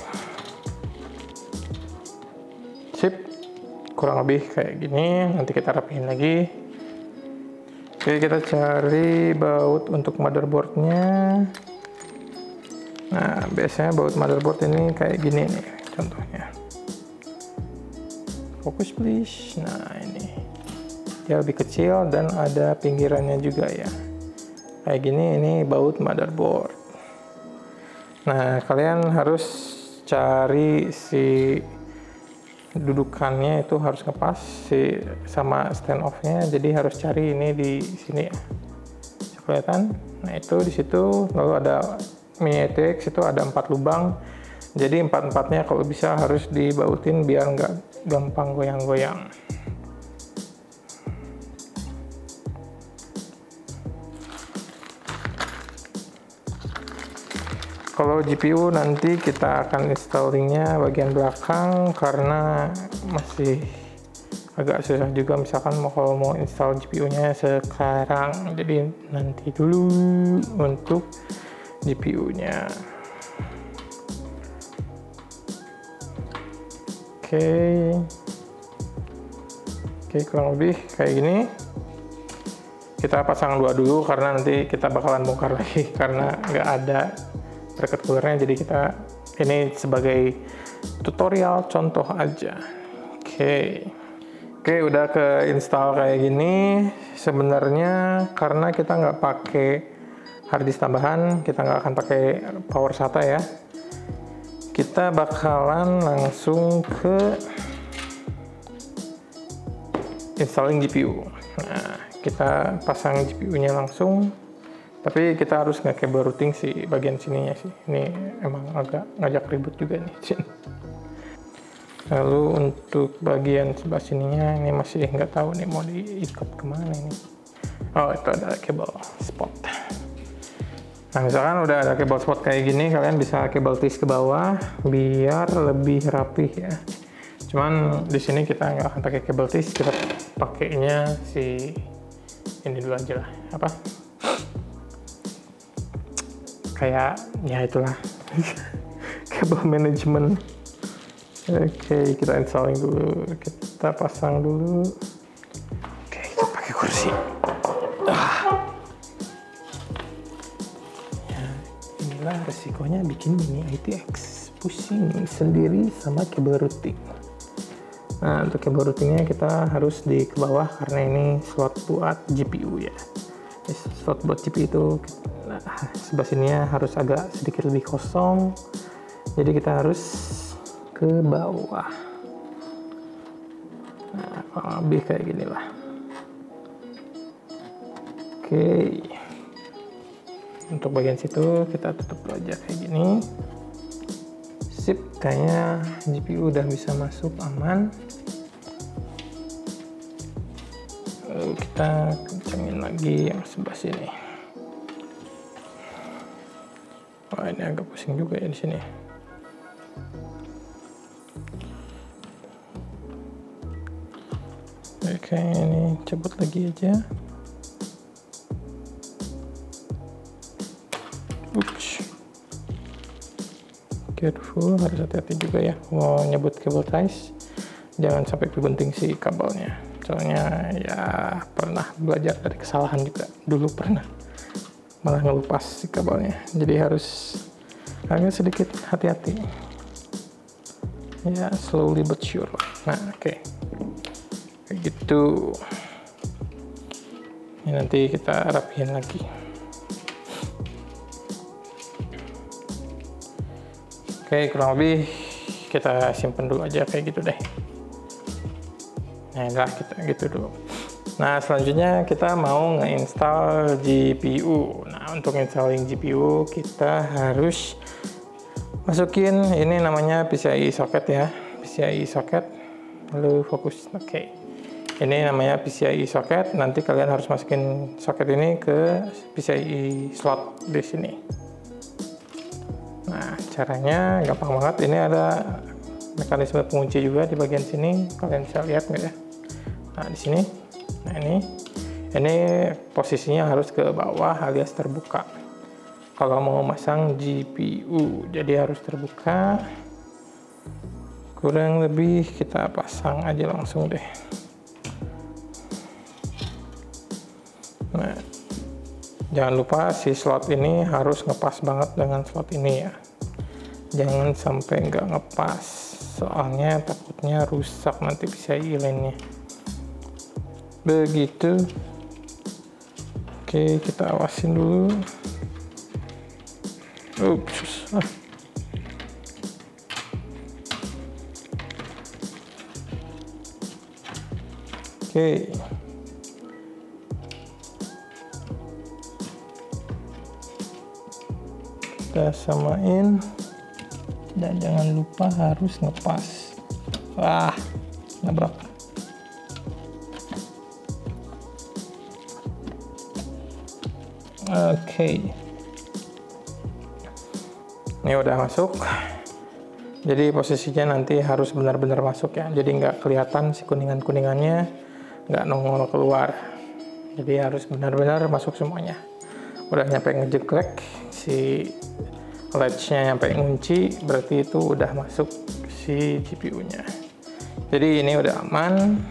Sip. Kurang lebih kayak gini. Nanti kita rapihin lagi. Oke, kita cari baut untuk motherboardnya. Nah, biasanya baut motherboard ini kayak gini nih, contohnya. Fokus please. Nah, ini dia lebih kecil dan ada pinggirannya juga ya. Kayak gini, ini baut motherboard. Nah, kalian harus cari si dudukannya itu harus ngepas sama stand off-nya, jadi harus cari ini di sini ya. Kelihatan? Nah, itu di situ. Lalu ada mini ATX, itu ada 4 lubang. Jadi 4-4-nya kalau bisa harus dibautin biar nggak gampang goyang-goyang. Kalau GPU nanti kita akan installingnya bagian belakang karena masih agak susah juga, misalkan kalau mau install GPU-nya sekarang. Jadi nanti dulu untuk GPU-nya. Oke, kurang lebih kayak gini. Kita pasang dua dulu karena nanti kita bakalan bongkar lagi karena nggak ada bracket coolernya, jadi kita ini sebagai tutorial contoh aja. Oke, udah ke install kayak gini. Sebenarnya karena kita nggak pakai harddisk tambahan, kita nggak akan pakai power SATA ya, kita bakalan langsung ke installing GPU. Nah, kita pasang GPU nya langsung, Tapi kita harus nge-cable routing si bagian sininya sih. Ini emang agak ngajak ribut juga nih. Lalu untuk bagian sebelah sininya ini masih nggak tahu nih mau diikut kemana ini. Oh, itu ada cable spot. Nah, misalkan udah ada cable spot kayak gini, kalian bisa cable twist ke bawah biar lebih rapih ya. Cuman di sini kita nggak akan pakai cable twist, kita pakainya si ini dulu aja lah. Apa? Kayak ya itulah cable management. Oke, kita installing dulu, kita pasang dulu. Oke, kita pakai kursi. Inilah resikonya bikin mini ITX, pusing sendiri sama cable routing. Nah, untuk cable routingnya kita harus di ke bawah karena ini slot buat GPU ya. Slot buat GPU itu sebelah sininya harus agak sedikit lebih kosong, jadi kita harus ke bawah. Nah, lebih kayak gini lah. Oke. Untuk bagian situ kita tutup aja kayak gini. Sip, kayaknya GPU udah bisa masuk aman. Lalu kita kencangin lagi yang sebelah sini. Wah, ini agak pusing juga ya di sini. Oke, ini cabut lagi aja. Ups. Careful, harus hati-hati juga ya mau nyebut kabel ties, jangan sampai kegunting si kabelnya, soalnya ya pernah belajar dari kesalahan juga, dulu pernah malah ngelupas si kabelnya, jadi harus agak sedikit hati-hati ya, slowly but sure. Nah, oke. Kayak gitu, ini nanti kita rapihin lagi. Oke, kurang lebih kita simpen dulu aja kayak gitu deh. Nah, udah kita gitu dulu. Nah, selanjutnya kita mau nge-install GPU. Nah, untuk installing GPU kita harus masukin ini namanya PCIe socket ya. PCIe socket. Lalu fokus. Oke. Ini namanya PCIe socket. Nanti kalian harus masukin socket ini ke PCIe slot di sini. Nah, caranya gampang banget. Ini ada mekanisme pengunci juga di bagian sini. Kalian bisa lihat nggak ya? Nah, di sini. Nah, ini posisinya harus ke bawah alias terbuka. Kalau mau masang GPU, jadi harus terbuka. Kurang lebih kita pasang aja langsung deh. Nah, jangan lupa si slot ini harus ngepas banget dengan slot ini ya. Jangan sampai nggak ngepas, soalnya takutnya rusak nanti PCIe lainnya. Begitu. Oke, kita awasin dulu. Ups. Oke. Kita samain dan jangan lupa harus ngepas. Wah, nabrak. Oke. Ini udah masuk. Jadi posisinya nanti harus benar-benar masuk ya. Jadi nggak kelihatan si kuningan-kuningannya, nggak nongol keluar. Jadi harus benar-benar masuk semuanya. Udah nyampe ngejeklek, si latch-nya nyampe ngunci, berarti itu udah masuk si GPU-nya. Jadi ini udah aman.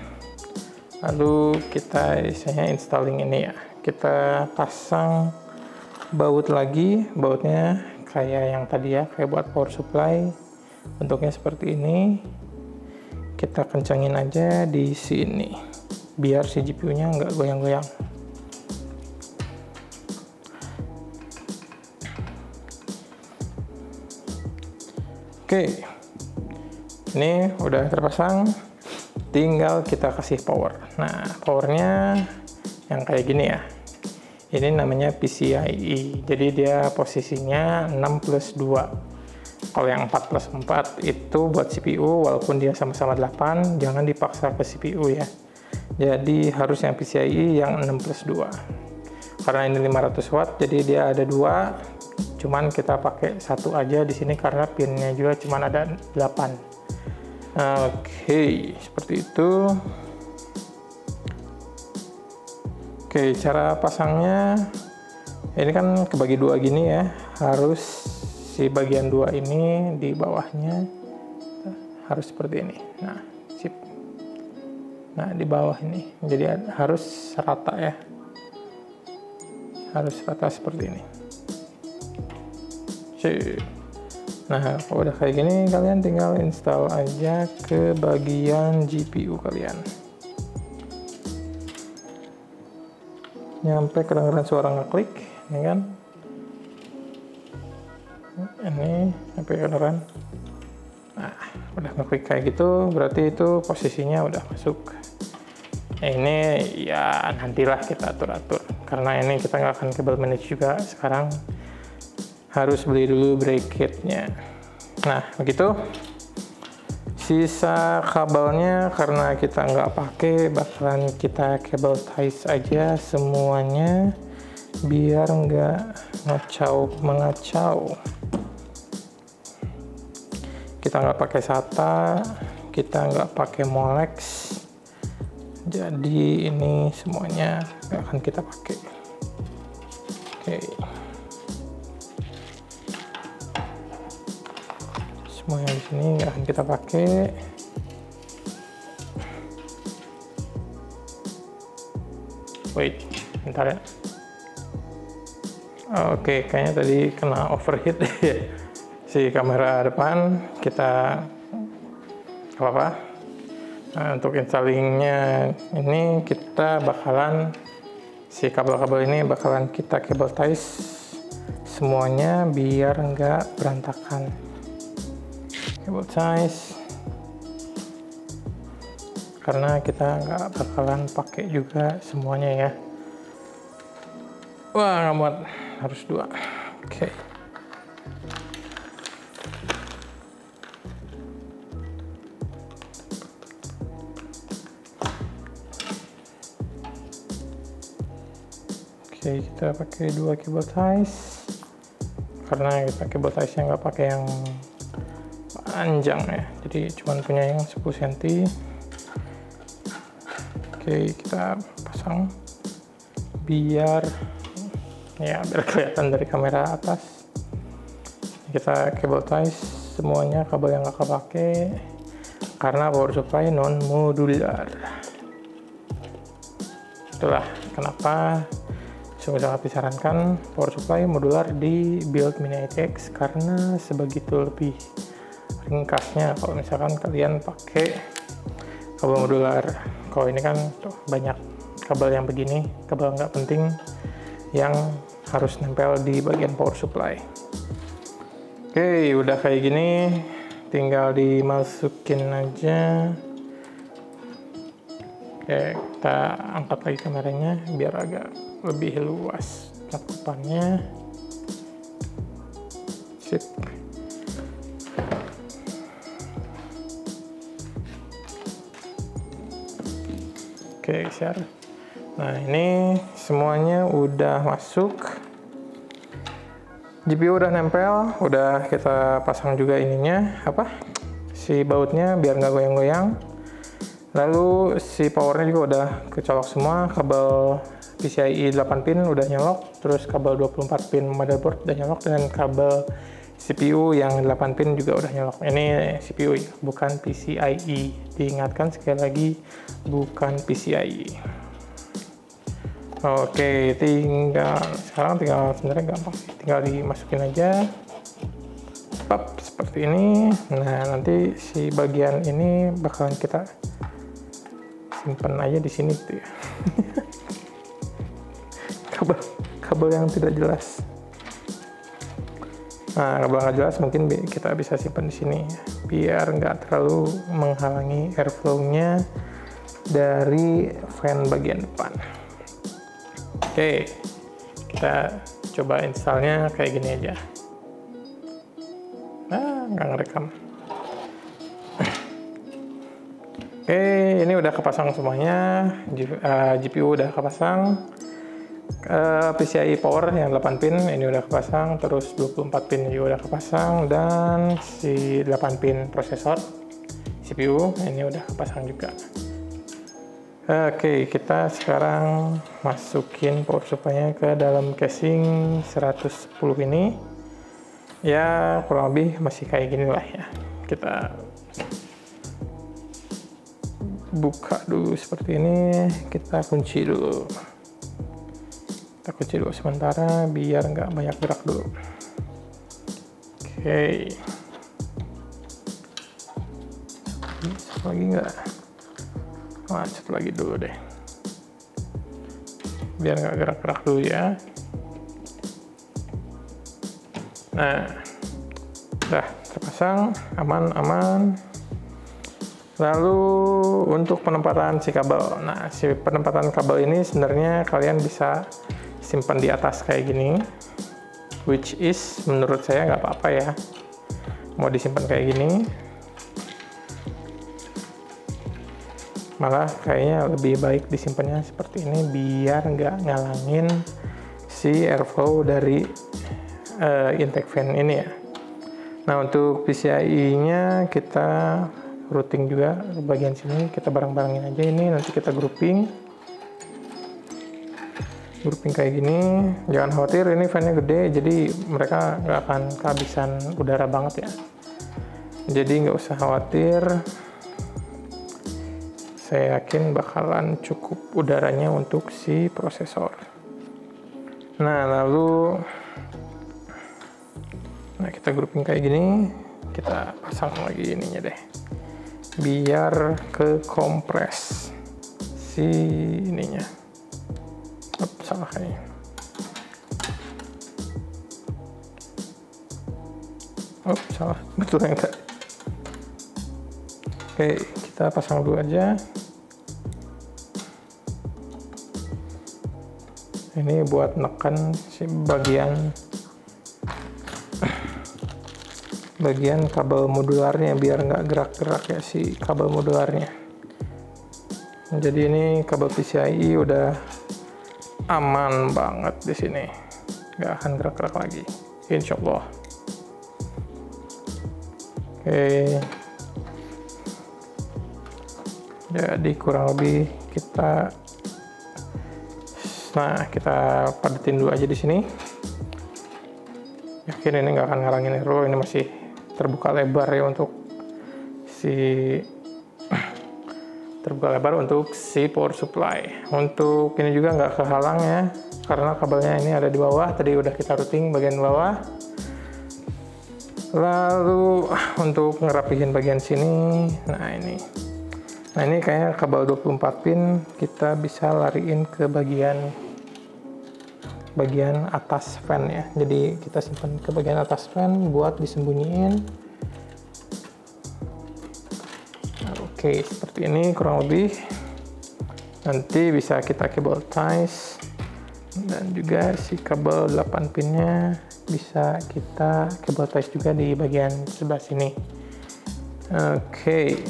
Lalu kita isinya installing ini ya. Kita pasang baut lagi, bautnya kayak yang tadi ya, kayak buat power supply. Bentuknya seperti ini. Kita kencangin aja di sini, biar si GPU-nya nggak goyang-goyang. Oke, ini udah terpasang, tinggal kita kasih power. Nah, powernya yang kayak gini ya. Ini namanya PCIe. Jadi dia posisinya 6+2. Kalau yang 4+4 itu buat CPU, walaupun dia sama-sama 8, jangan dipaksa ke CPU ya. Jadi harus yang PCIe yang 6+2. Karena ini 500 watt, jadi dia ada 2. Cuman kita pakai satu aja di sini karena pinnya juga cuman ada 8. Oke, seperti itu. Oke, cara pasangnya ini kan kebagi 2 gini ya. Harus si bagian 2 ini di bawahnya harus seperti ini. Nah, sip. Nah, di bawah ini. Jadi harus rata ya. Harus rata seperti ini. Sip. Nah, kalau udah kayak gini, kalian tinggal install aja ke bagian GPU kalian. Nyampe kedengeran suara ngeklik, ya kan? Ini sampai kedengeran. Nah, udah ngeklik kayak gitu, berarti itu posisinya udah masuk. Nah, ini ya nantilah kita atur-atur, karena ini kita nggak akan kabel manage juga sekarang. Harus beli dulu bracketnya. Nah, begitu. Sisa kabelnya karena kita nggak pakai, bakalan kita kabel ties aja semuanya biar nggak mengacau. Kita nggak pakai SATA, kita nggak pakai Molex, jadi ini semuanya nggak akan kita pakai. Oke, semuanya di sini nggak akan kita pakai. Wait, bentar ya. Oke, kayaknya tadi kena overheat si kamera depan. Kita apa? Nah, untuk installingnya ini kita bakalan si kabel-kabel ini bakalan kita kabel ties semuanya biar nggak berantakan. Kabel ties karena kita nggak bakalan pakai juga semuanya ya. Wah, nggak muat, harus 2. Oke. Oke, kita pakai 2 kabel ties karena kita kabel tiesnya nggak pakai yang panjang ya, jadi cuma punya yang 10 cm. Oke, kita pasang biar kelihatan dari kamera atas. Kita kabel ties semuanya, kabel yang nggak kepake karena power supply non modular. Itulah kenapa sangat disarankan power supply modular di build Mini ITX, karena sebegitu lebih ringkasnya kalau misalkan kalian pakai kabel modular. Kalau ini kan tuh banyak kabel yang begini, kabel nggak penting yang harus nempel di bagian power supply. Oke, udah kayak gini, tinggal dimasukin aja. Oke, kita angkat lagi kameranya biar agak lebih luas cakupannya. Sip. Oke, share. Nah, ini semuanya udah masuk. GPU udah nempel, udah kita pasang juga ininya, si bautnya biar nggak goyang-goyang. Lalu si powernya juga udah kecolok semua, kabel PCIe 8 pin udah nyolok, terus kabel 24 pin motherboard udah nyolok, dan kabel CPU yang 8 pin juga udah nyolok. Ini CPU ya, bukan PCIe. Diingatkan sekali lagi, bukan PCIe. Oke, sekarang sebenarnya gampang sih, tinggal dimasukin aja. Seperti ini. Nah, nanti si bagian ini bakalan kita simpan aja di sini tuh ya. kabel yang tidak jelas. Nah, kabel nggak jelas mungkin kita bisa simpan di sini biar nggak terlalu menghalangi airflow-nya dari fan bagian depan. Oke, kita coba installnya kayak gini aja. Nggak ngerekam. Oke, ini udah kepasang semuanya. GPU udah kepasang. PCIe power yang 8 pin ini udah kepasang, terus 24 pin juga udah kepasang, dan si 8 pin prosesor CPU ini udah kepasang juga. Oke, kita sekarang masukin power supply-nya ke dalam casing 110 ini. Ya, kurang lebih masih kayak gini lah ya. Kita buka dulu seperti ini, kita kunci dulu. Kita kunci dulu sementara biar nggak banyak gerak dulu. Oke. Satu lagi nggak? Satu lagi dulu deh. Biar nggak gerak-gerak dulu ya. Nah, udah terpasang, aman-aman. Lalu untuk penempatan si kabel. Nah, si penempatan kabel ini sebenarnya kalian bisa simpan di atas kayak gini, which is menurut saya nggak apa-apa ya, mau disimpan kayak gini. Malah kayaknya lebih baik disimpannya seperti ini biar nggak ngalangin si airflow dari intake fan ini ya. Nah, untuk PCIe-nya kita routing juga bagian sini, kita bareng-barengin aja ini, nanti kita grouping kayak gini. Jangan khawatir, ini fan-nya gede jadi mereka nggak akan kehabisan udara banget ya, jadi nggak usah khawatir, saya yakin bakalan cukup udaranya untuk si prosesor. Nah, lalu kita grouping kayak gini, kita pasang lagi ininya deh biar ke kompres si ininya. Salah kayaknya. Salah, betul yang tadi. Oke, kita pasang dulu aja. Ini buat neken si bagian kabel modularnya biar nggak gerak-gerak ya si kabel modularnya. Jadi ini kabel PCIe udah aman banget di sini, nggak akan gerak-gerak lagi, insya Allah. Oke, jadi kurang lebih kita padetin dulu aja di sini. Yakin ini nggak akan ngalangin airflow, ini masih terbuka lebar ya untuk si power supply. Untuk ini juga nggak kehalang ya, karena kabelnya ini ada di bawah, tadi udah kita routing bagian bawah. Lalu untuk ngerapihin bagian sini, nah ini kayaknya kabel 24 pin kita bisa lariin ke bagian atas fan ya, jadi kita simpan ke bagian atas fan buat disembunyiin. Oke, seperti ini kurang lebih. Nanti bisa kita cable ties, dan juga si kabel 8 pinnya bisa kita cable ties juga di bagian sebelah sini. Oke,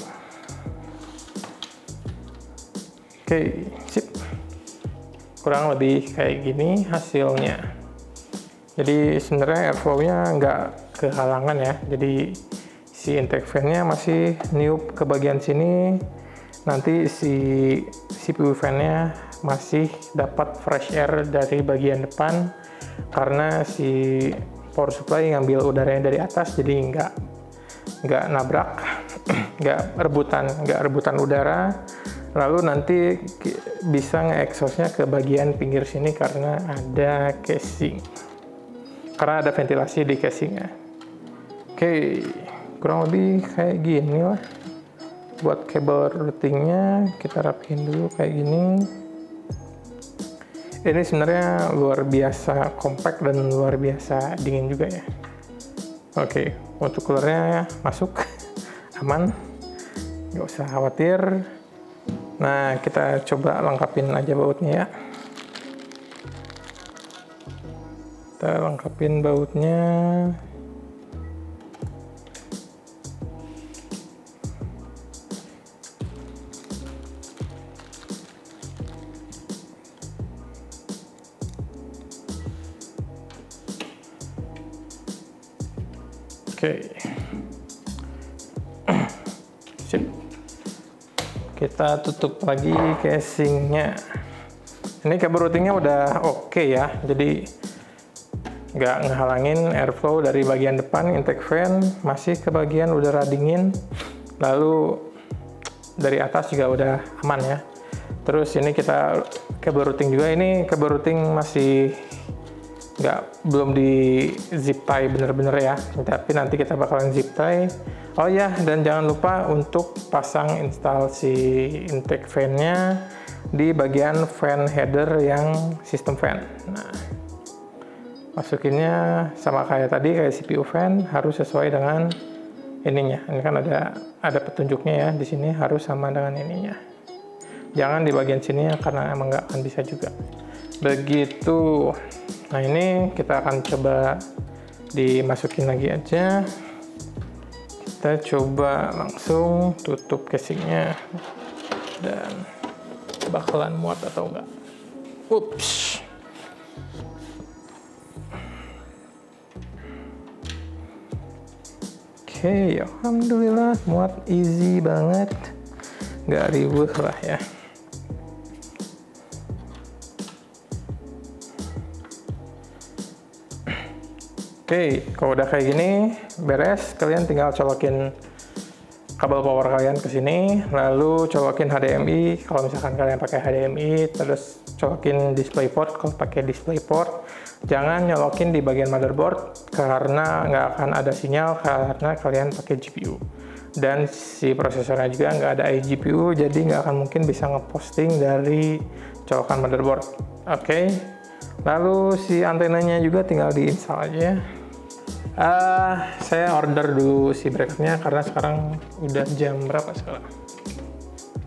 sip. Kurang lebih kayak gini hasilnya. Jadi sebenarnya airflow-nya nggak kehalangan ya, jadi si intake fan-nya masih niup ke bagian sini, nanti si CPU fan-nya masih dapat fresh air dari bagian depan karena si power supply ngambil udaranya dari atas, jadi nggak nabrak, nggak rebutan udara. Lalu nanti bisa nge-exhaust-nya ke bagian pinggir sini karena ada casing, karena ada ventilasi di casingnya. Oke, kurang lebih kayak gini lah. Buat kabel routingnya kita rapiin dulu kayak gini. Ini sebenarnya luar biasa compact dan luar biasa dingin juga ya. Oke, untuk coolernya masuk aman, nggak usah khawatir. Nah, kita coba lengkapin aja bautnya ya. Kita lengkapin bautnya. Oke. Sip. Kita tutup lagi casingnya. Ini kabel routingnya udah oke ya, jadi nggak ngehalangin airflow dari bagian depan intake fan, masih ke bagian udara dingin. Lalu dari atas juga udah aman ya. Terus ini kita kabel routing juga, ini kabel routing masih belum di zip tie bener-bener ya, tapi nanti kita bakalan zip tie. Oh ya, dan jangan lupa untuk pasang install si intake fan-nya di bagian fan header yang sistem fan. Nah, masukinnya sama kayak tadi, kayak CPU fan, harus sesuai dengan ininya. Ini kan ada petunjuknya ya, di sini harus sama dengan ininya. Jangan di bagian sini ya, karena emang nggak akan bisa juga. Begitu. Nah, ini kita akan coba dimasukin lagi aja. Kita coba langsung tutup casingnya dan bakalan muat atau enggak. Ups. Oke, alhamdulillah muat, easy banget, nggak ribet lah ya. Oke, kalau udah kayak gini beres, kalian tinggal colokin kabel power kalian ke sini, lalu colokin HDMI kalau misalkan kalian pakai HDMI, terus colokin DisplayPort kalau pakai DisplayPort. Jangan nyolokin di bagian motherboard karena nggak akan ada sinyal karena kalian pakai GPU. Dan si prosesornya juga nggak ada iGPU, jadi nggak akan mungkin bisa ngeposting dari colokan motherboard. Oke. Lalu si antenanya juga tinggal diinstal aja. Saya order dulu si bracketnya karena sekarang udah jam berapa sekarang?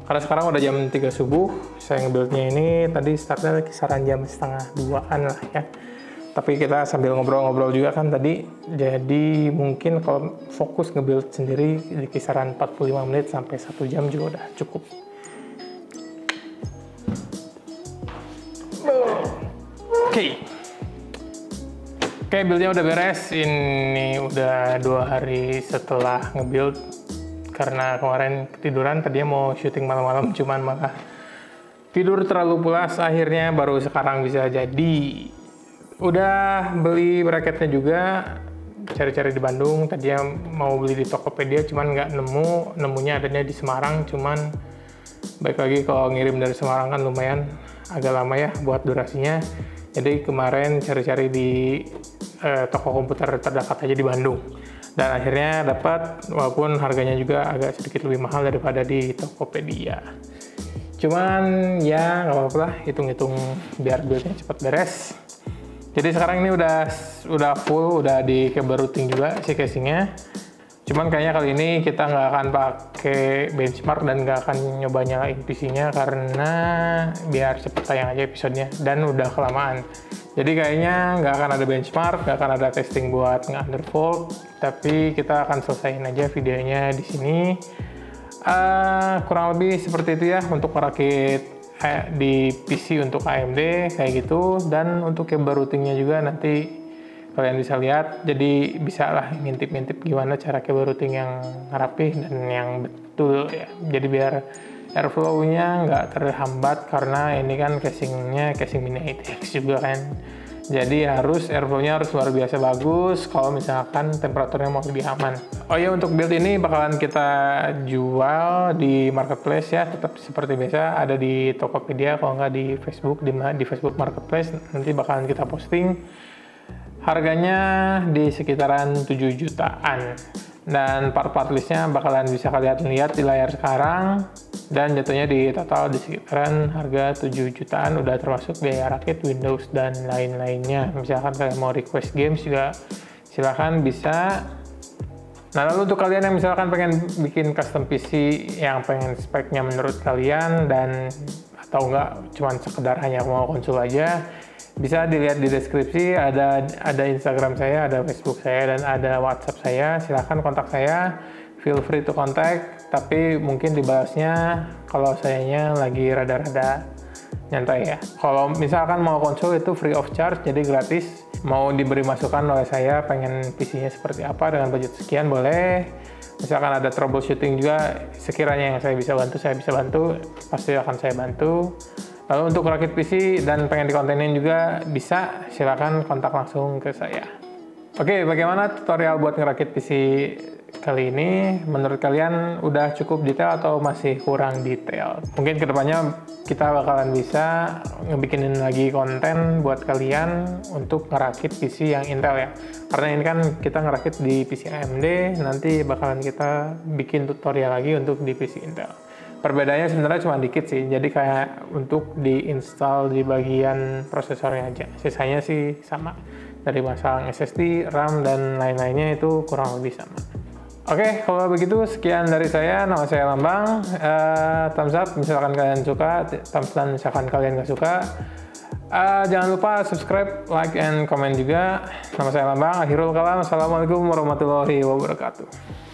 Karena sekarang udah jam 3 subuh. Saya ngebuildnya ini tadi startnya kisaran jam setengah 2-an lah ya. Tapi kita sambil ngobrol-ngobrol juga kan tadi. Jadi mungkin kalau fokus ngebuild sendiri di kisaran 45 menit sampai 1 jam juga udah cukup. Oke, buildnya udah beres. Ini udah 2 hari setelah ngebuild. Karena kemarin ketiduran, tadinya mau syuting malam-malam, cuman malah tidur terlalu pulas. Akhirnya baru sekarang bisa jadi. Udah beli bracketnya juga, cari-cari di Bandung. Tadinya mau beli di Tokopedia, cuman nggak nemu. Nemunya adanya di Semarang, cuman baik lagi kalau ngirim dari Semarang kan lumayan agak lama ya buat durasinya. Jadi kemarin cari-cari di toko komputer terdekat aja di Bandung. Dan akhirnya dapat, walaupun harganya juga agak sedikit lebih mahal daripada di Tokopedia. Cuman ya nggak apa-apa lah, hitung-hitung biar buildnya cepat beres. Jadi sekarang ini udah full, udah di kabel routing juga si casingnya. Cuman kayaknya kali ini kita nggak akan pakai benchmark dan nggak akan nyoba nyalain PC-nya karena biar cepet tayang aja episodenya dan udah kelamaan. Jadi kayaknya nggak akan ada benchmark, nggak akan ada testing buat nge-undervolt, tapi kita akan selesaiin aja videonya di sini. Kurang lebih seperti itu ya untuk merakit di PC untuk AMD kayak gitu, dan untuk kabel routingnya juga nanti kalian bisa lihat, jadi bisa lah ngintip-ngintip gimana cara kabel routing yang rapih dan yang betul ya. Jadi biar airflow-nya nggak terhambat karena ini kan casingnya casing mini ATX juga kan. Jadi airflow-nya harus luar biasa bagus kalau misalkan temperaturnya mau lebih aman. Oh ya, untuk build ini bakalan kita jual di marketplace ya, tetap seperti biasa ada di Tokopedia, kalau nggak di Facebook, di Facebook Marketplace nanti bakalan kita posting. Harganya di sekitaran 7 jutaan. Dan part-part listnya bakalan bisa kalian lihat di layar sekarang. Dan jatuhnya di total di sekitaran harga 7 jutaan, udah termasuk biaya rakit, Windows, dan lain-lainnya. Misalkan kalian mau request games juga silahkan bisa. Nah, lalu untuk kalian yang misalkan pengen bikin custom PC yang pengen speknya menurut kalian dan atau enggak cuman sekedar hanya mau konsol aja, Bisa dilihat di deskripsi, ada Instagram saya, ada Facebook saya, dan ada WhatsApp saya. Silahkan kontak saya, feel free to contact, tapi mungkin dibalasnya kalau sayanya lagi rada-rada nyantai ya. Kalau misalkan mau konsul itu free of charge, jadi gratis. Mau diberi masukan oleh saya, pengen PC-nya seperti apa dengan budget sekian, boleh. Misalkan ada troubleshooting juga, sekiranya yang saya bisa bantu, pasti akan saya bantu. Lalu untuk rakit PC dan pengen dikontenin juga bisa, silakan kontak langsung ke saya. Oke, bagaimana tutorial buat ngerakit PC kali ini? Menurut kalian udah cukup detail atau masih kurang detail? Mungkin kedepannya kita bakalan bisa ngebikinin lagi konten buat kalian untuk ngerakit PC yang Intel ya. Karena ini kan kita ngerakit di PC AMD, nanti bakalan kita bikin tutorial lagi untuk di PC Intel. Perbedaannya sebenarnya cuma dikit sih, jadi kayak untuk diinstal di bagian prosesornya aja. Sisanya sih sama. Dari masang SSD, RAM, dan lain-lainnya itu kurang lebih sama. Oke, kalau begitu sekian dari saya. Nama saya Lambang. Thumbs up misalkan kalian suka, thumbs down misalkan kalian nggak suka. Jangan lupa subscribe, like, and comment juga. Nama saya Lambang. Akhirul kalam. Assalamualaikum warahmatullahi wabarakatuh.